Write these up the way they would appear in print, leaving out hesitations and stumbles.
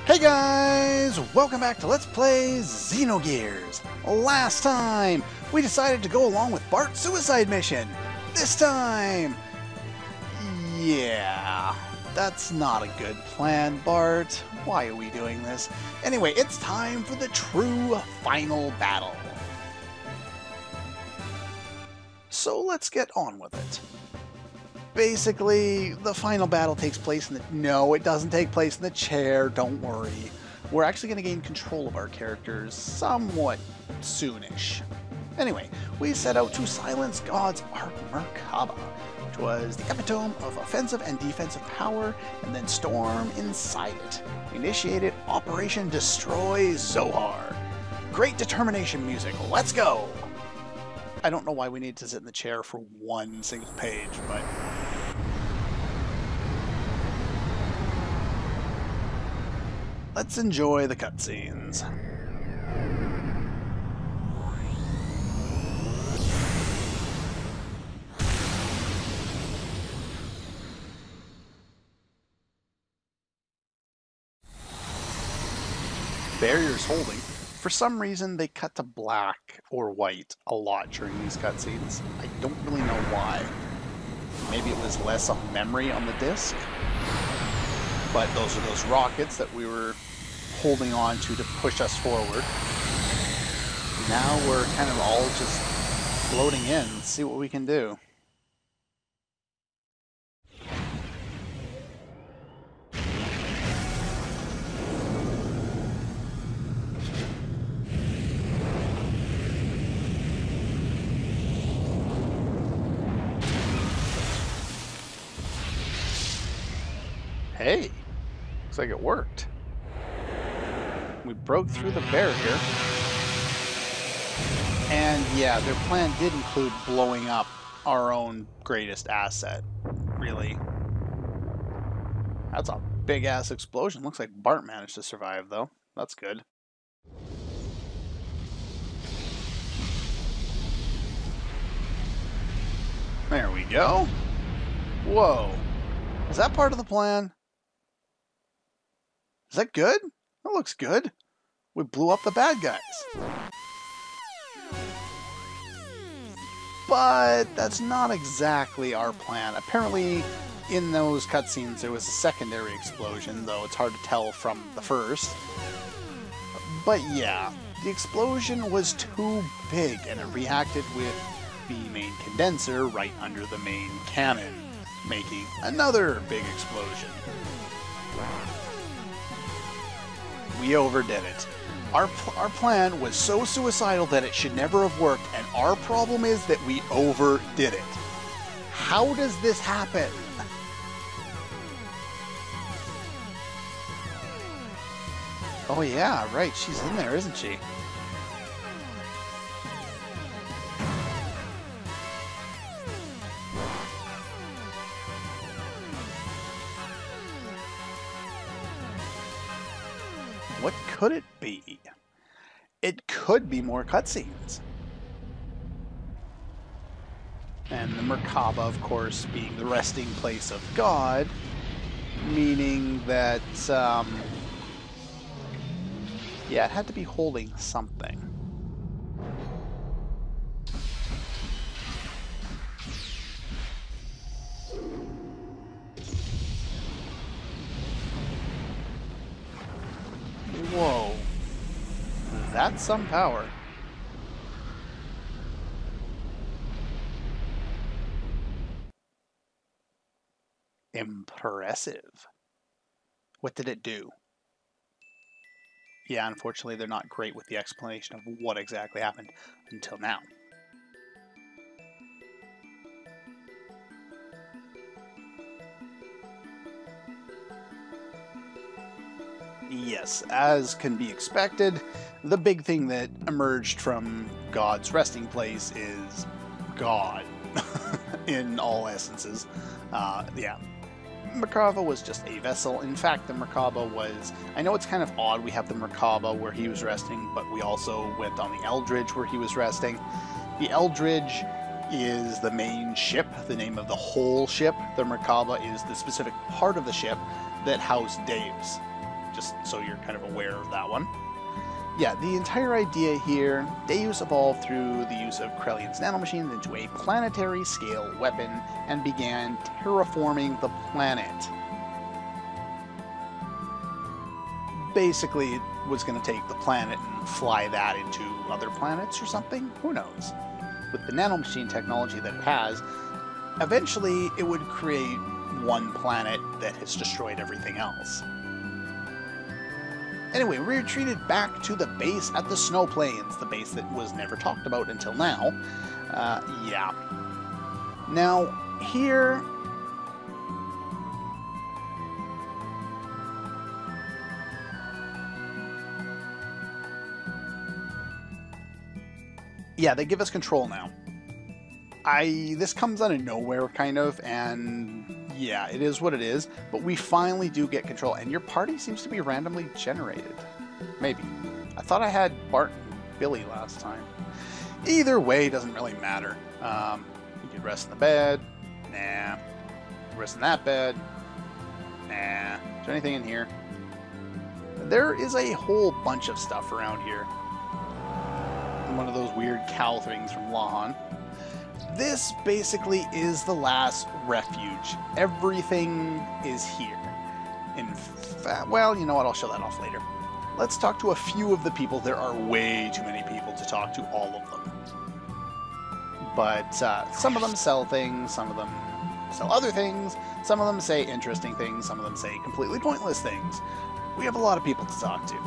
Hey guys! Welcome back to Let's Play Xenogears! Last time, we decided to go along with Bart's suicide mission. This time... yeah... that's not a good plan, Bart. Why are we doing this? Anyway, it's time for the true final battle. So let's get on with it. Basically, the final battle takes place in the... no, it doesn't take place in the chair, don't worry. We're actually going to gain control of our characters somewhat soonish. Anyway, we set out to silence God's Merkaba, which was the epitome of offensive and defensive power, and then storm inside it. We initiated Operation Destroy Zohar. Great determination music, let's go! I don't know why we need to sit in the chair for one single page, but... let's enjoy the cutscenes. Barriers holding. For some reason, they cut to black or white a lot during these cutscenes. I don't really know why. Maybe it was less of memory on the disc. But those are those rockets that we were holding on to push us forward. Now we're kind of all just floating in. Let's see what we can do. Hey, looks like it worked. We broke through the barrier. And yeah, their plan did include blowing up our own greatest asset, really. That's a big-ass explosion. Looks like Bart managed to survive, though. That's good. There we go. Whoa. Is that part of the plan? Is that good? That looks good. We blew up the bad guys. But that's not exactly our plan. Apparently, in those cutscenes, there was a secondary explosion, though it's hard to tell from the first. But yeah, the explosion was too big, and it reacted with the main condenser right under the main cannon, making another big explosion. We overdid it. Our plan was so suicidal that it should never have worked, and our problem is that we overdid it. How does this happen? Oh yeah, right, she's in there, isn't she? What could it be? It could be more cutscenes. And the Merkaba, of course, being the resting place of God, meaning that, yeah, it had to be holding something. Whoa, that's some power. Impressive. What did it do? Yeah, unfortunately, they're not great with the explanation of what exactly happened until now. Yes, as can be expected, the big thing that emerged from God's resting place is God, in all essences. Yeah, Merkaba was just a vessel. In fact, the Merkaba was... I know it's kind of odd we have the Merkaba where he was resting, but we also went on the Eldridge where he was resting. The Eldridge is the main ship, the name of the whole ship. The Merkaba is the specific part of the ship that housed Dave's. just so you're kind of aware of that one. Yeah, the entire idea here, Deus evolved through the use of Krellian's nanomachines into a planetary scale weapon and began terraforming the planet. Basically, it was going to take the planet and fly that into other planets or something? Who knows? With the nanomachine technology that it has, eventually it would create one planet that has destroyed everything else. Anyway, we retreated back to the base at the Snow Plains, the base that was never talked about until now. Yeah. Now, here... Yeah, they give us control now. This comes out of nowhere, kind of, and yeah, it is what it is, but we finally do get control, and your party seems to be randomly generated. Maybe. I thought I had Bart and Billy last time. Either way, doesn't really matter. You could rest in the bed. Nah. Rest in that bed. Nah. Is there anything in here? There is a whole bunch of stuff around here. One of those weird cow things from Lahan. This basically is the last refuge. Everything is here. In fact, well, you know what? I'll show that off later. Let's talk to a few of the people. There are way too many people to talk to all of them. But some of them sell things, some of them sell other things, some of them say interesting things, some of them say completely pointless things. We have a lot of people to talk to,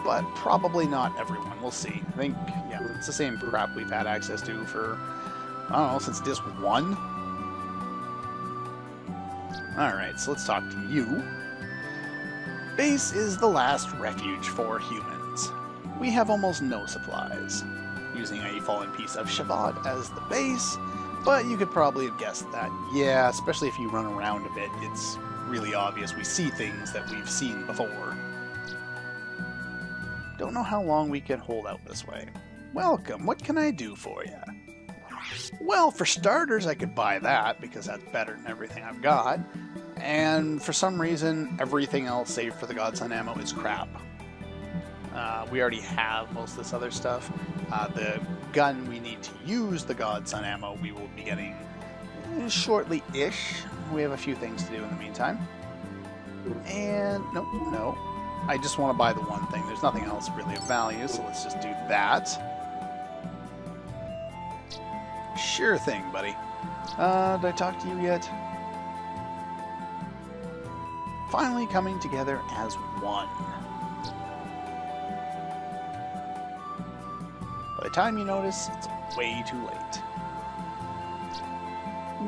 but probably not everyone. We'll see. I think, yeah, it's the same crap we've had access to for, I don't know, since Disc 1? Alright, so let's talk to you. Base is the last refuge for humans. We have almost no supplies, using a fallen piece of Shavad as the base, but you could probably have guessed that. Yeah, especially if you run around a bit, it's really obvious we see things that we've seen before. Don't know how long we can hold out this way. Welcome, what can I do for you? Well, for starters, I could buy that, because that's better than everything I've got. And for some reason, everything else save for the Godson ammo is crap. We already have most of this other stuff. The gun we need to use the Godson ammo we will be getting shortly-ish. We have a few things to do in the meantime. And, nope, no. I just want to buy the one thing. There's nothing else really of value, so let's just do that. Sure thing, buddy. Did I talk to you yet? Finally coming together as one. By the time you notice, it's way too late.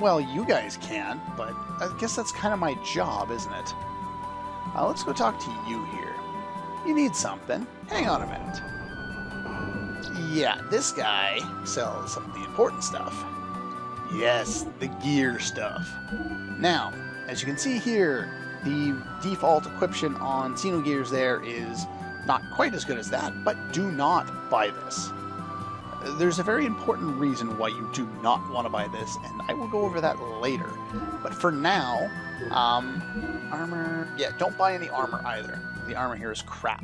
Well, you guys can, but I guess that's kind of my job, isn't it? Let's go talk to you here. You need something. Hang on a minute. Yeah, this guy sells some of the important stuff. Yes, the gear stuff. Now, as you can see here, the default equiption on Xenogears there is not quite as good as that, but do not buy this. There's a very important reason why you do not want to buy this, and I will go over that later. But for now, armor... Yeah, don't buy any armor either. The armor here is crap.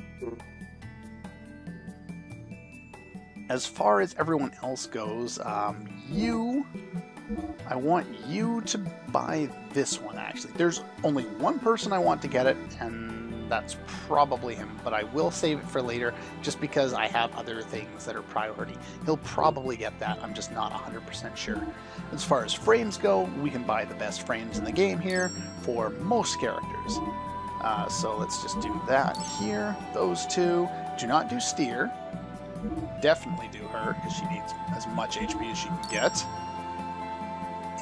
As far as everyone else goes, I want you to buy this one, actually. There's only one person I want to get it, and that's probably him, but I will save it for later, just because I have other things that are priority. He'll probably get that, I'm just not 100% sure. As far as frames go, we can buy the best frames in the game here for most characters. So let's just do that here. Those two. Do not do Steer. Definitely do her, because she needs as much HP as she can get.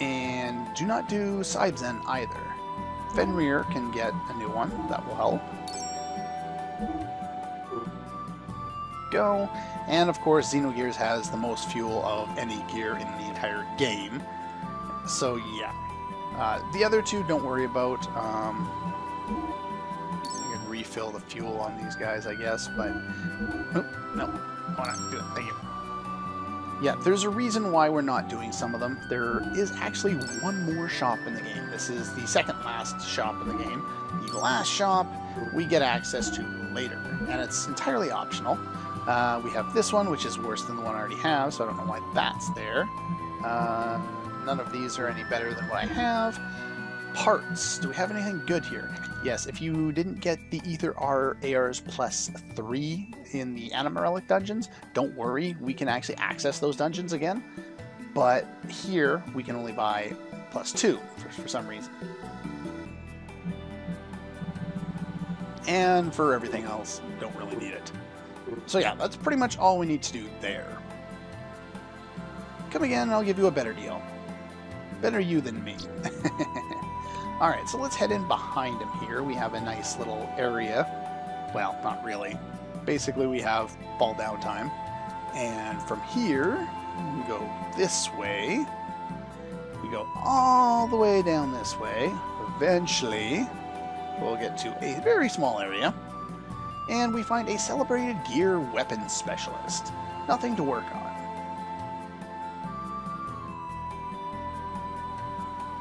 And do not do Saibzen either. Fenrir can get a new one, that will help. Go. And of course, Xenogears has the most fuel of any gear in the entire game. So yeah. The other two, don't worry about. You can refill the fuel on these guys, I guess, but... Nope, no. I want to do it. Thank you. Yeah, there's a reason why we're not doing some of them. There is actually one more shop in the game. This is the second last shop in the game. The last shop we get access to later, and it's entirely optional. We have this one, which is worse than the one I already have, so I don't know why that's there. None of these are any better than what I have. Parts. Do we have anything good here? Yes, if you didn't get the Ether ARs plus 3 in the Anima Relic dungeons, don't worry, we can actually access those dungeons again. But here, we can only buy plus 2 for some reason. And for everything else, don't really need it. So yeah, that's pretty much all we need to do there. Come again and I'll give you a better deal. Better you than me. Alright, so let's head in behind him here. We have a nice little area. Well, not really. Basically, we have fall down time. And from here, we go this way. We go all the way down this way. Eventually, we'll get to a very small area. And we find a celebrated gear weapons specialist. Nothing to work on.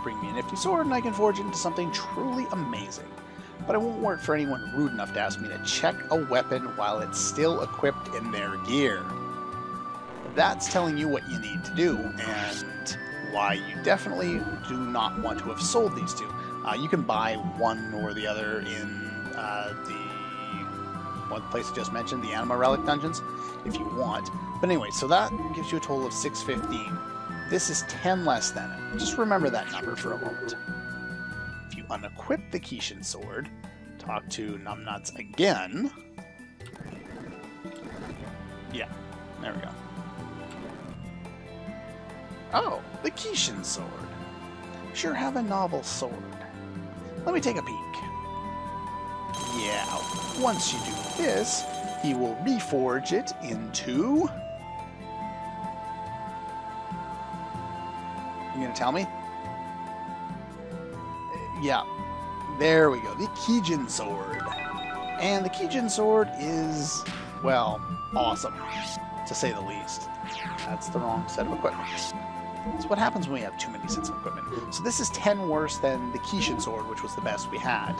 Bring me a nifty sword and I can forge it into something truly amazing. But it won't work for anyone rude enough to ask me to check a weapon while it's still equipped in their gear. That's telling you what you need to do, and why you definitely do not want to have sold these two. You can buy one or the other in the one place I just mentioned, the Anima Relic dungeons, if you want. But anyway, so that gives you a total of 615. This is 10 less than it. Just remember that number for a moment. If you unequip the Kishin sword, talk to Numbnuts again. Yeah, there we go. Oh, the Kishin sword. Sure have a novel sword. Let me take a peek. Yeah, once you do this, he will reforge it into... You gonna tell me? Yeah, there we go. The Kijin sword. And the Kijin sword is, well, awesome, to say the least. That's the wrong set of equipment. That's what happens when we have too many sets of equipment. So this is 10 worse than the Kishin sword, which was the best we had.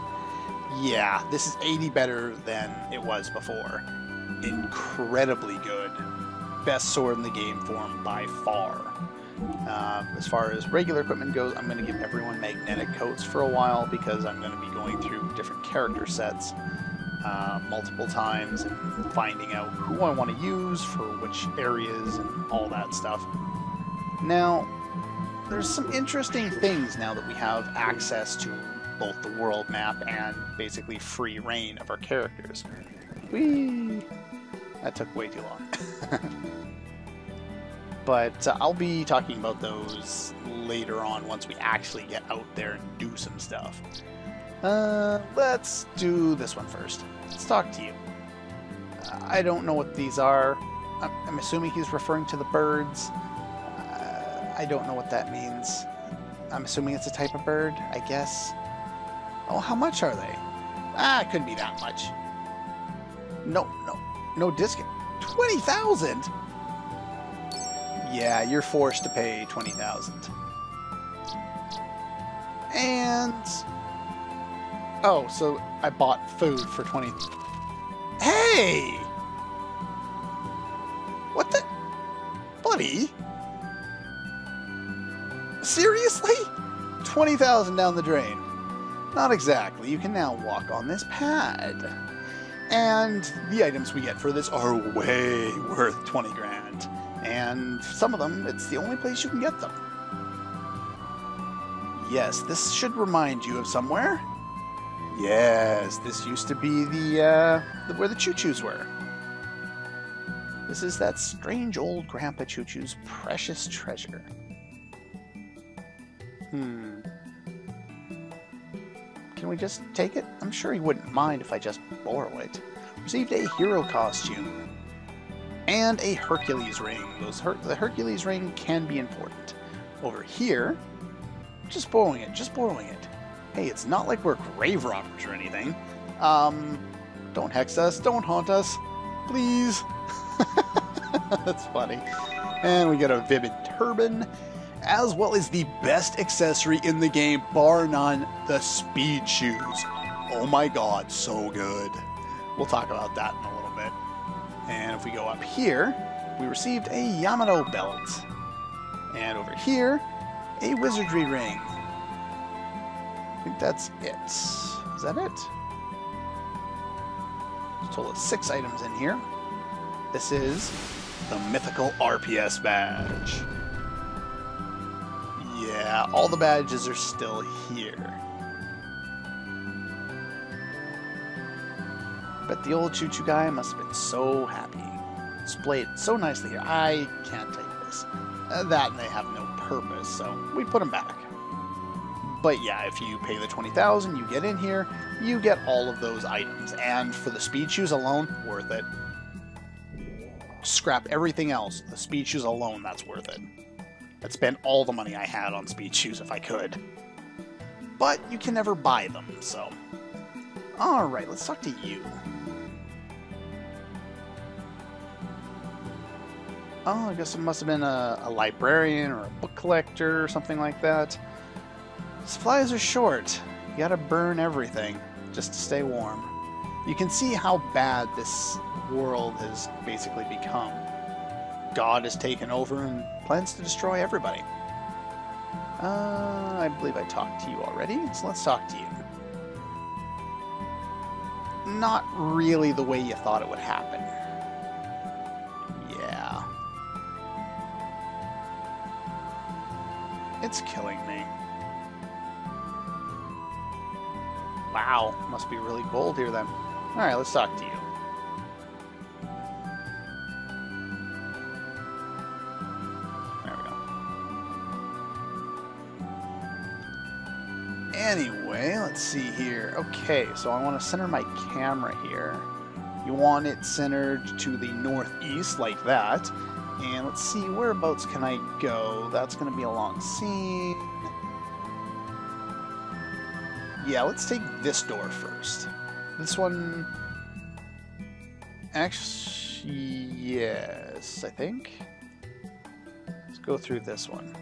Yeah, this is 80 better than it was before. Incredibly good. Best sword in the game form by far. As far as regular equipment goes, I'm going to give everyone magnetic coats for a while because I'm going to be going through different character sets multiple times and finding out who I want to use for which areas and all that stuff. Now, there's some interesting things now that we have access to both the world map and basically free reign of our characters. Whee! That took way too long. But I'll be talking about those later on once we actually get out there and do some stuff. Let's do this one first. Let's talk to you. I don't know what these are. I'm assuming he's referring to the birds. I don't know what that means. I'm assuming it's a type of bird, I guess. Oh, how much are they? It couldn't be that much. No discount. 20,000? Yeah, you're forced to pay 20,000. And... oh, so I bought food for 20... Hey! What the... buddy? Seriously? 20,000 down the drain. Not exactly. You can now walk on this pad. And the items we get for this are way worth 20 grand. And some of them, it's the only place you can get them. Yes, this should remind you of somewhere. Yes, this used to be the where the Chu-Chus were. This is that strange old Grandpa Chu-Chu's precious treasure. Can we just take it? I'm sure he wouldn't mind if I just borrow it. Received a hero costume. And a Hercules ring. The Hercules ring can be important. Over here, just borrowing it, Hey, it's not like we're grave robbers or anything. Don't hex us, don't haunt us, please. That's funny. And we get a vivid turban, as well as the best accessory in the game, bar none, the speed shoes. Oh my god, so good. We'll talk about that in a little bit. And if we go up here, we received a Yamato belt. And over here, a wizardry ring. I think that's it. Is that it? There's a total of 6 items in here. This is the mythical RPS badge. Yeah, all the badges are still here. But the old Chu-Chu guy must have been so happy. Displayed so nicely here. I can't take this. That and they have no purpose, so we put them back. But yeah, if you pay the 20,000, you get in here, you get all of those items. And for the speed shoes alone, worth it. Scrap everything else. The speed shoes alone, that's worth it. I'd spend all the money I had on speed shoes if I could. But you can never buy them, so... Alright, let's talk to you. Oh, I guess it must have been a librarian or a book collector or something like that. Supplies are short. You gotta burn everything just to stay warm. You can see how bad this world has basically become. God has taken over and plans to destroy everybody. I believe I talked to you already, so let's talk to you. Not really the way you thought it would happen. Yeah. It's killing me. Wow, must be really cold here then. Alright, let's talk to you. There we go. Anyway, let's see here. Okay, so I want to center my camera here. You want it centered to the northeast, like that. And let's see, whereabouts can I go? That's going to be a long scene. Yeah, let's take this door first. This one... Actually, yes, I think. Let's go through this one.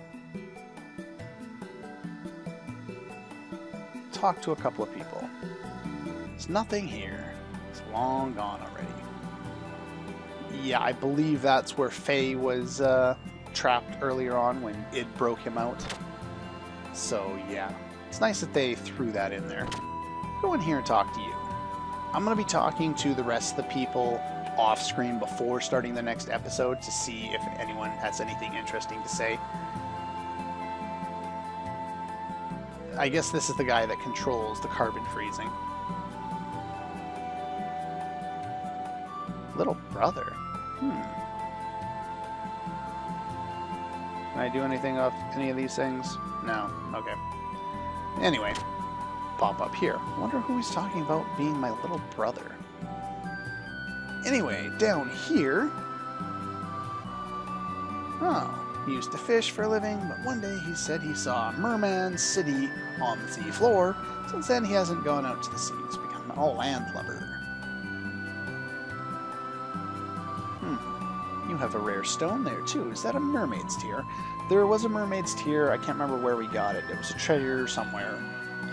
Talk to a couple of people. There's nothing here. It's long gone already. Yeah, I believe that's where Faye was trapped earlier on when Id broke him out. So, yeah. It's nice that they threw that in there. Go in here and talk to you. I'm going to be talking to the rest of the people off screen before starting the next episode to see if anyone has anything interesting to say. I guess this is the guy that controls the carbon freezing. Little brother. Can I do anything off any of these things? No. Okay. Anyway, pop up here. I wonder who he's talking about being my little brother. Anyway, down here... Oh, he used to fish for a living, but one day he said he saw a merman city on the sea floor. Since then, he hasn't gone out to the sea. He's become a landlubber. You have a rare stone there, too. Is that a mermaid's tear? There was a mermaid's tear. I can't remember where we got it. It was a treasure somewhere.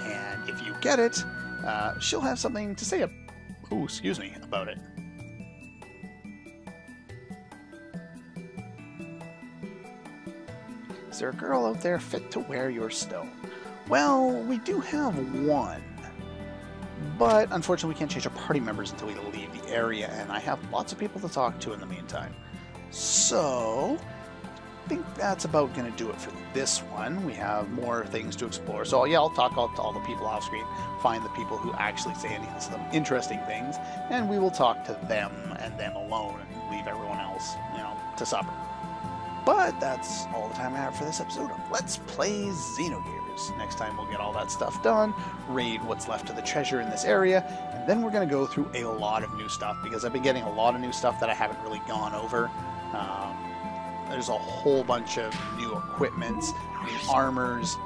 And if you get it, she'll have something to say about it. Is there a girl out there fit to wear your stone? Well, we do have one. But unfortunately, we can't change our party members until we leave the area, and I have lots of people to talk to in the meantime. So, I think that's about going to do it for this one. We have more things to explore. So, yeah, I'll talk to all the people off screen, find the people who actually say any of some interesting things, and we will talk to them and them alone and leave everyone else, to supper. But that's all the time I have for this episode of Let's Play Xenogears. Next time we'll get all that stuff done, raid what's left of the treasure in this area, and then we're going to go through a lot of new stuff, because I've been getting a lot of new stuff that I haven't really gone over. There's a whole bunch of new equipments, new armors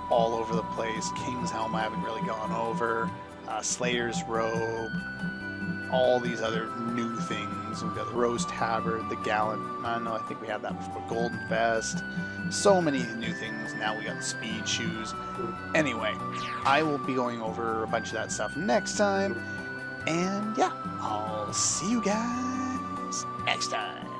all over the place. King's Helm I haven't really gone over, Slayer's Robe, all these other new things. We've got the Rose Tabard, the Gallant. No, I think we had that before. Golden Vest. So many new things. Now we got the Speed Shoes. Anyway, I will be going over a bunch of that stuff next time. And yeah, I'll see you guys next time.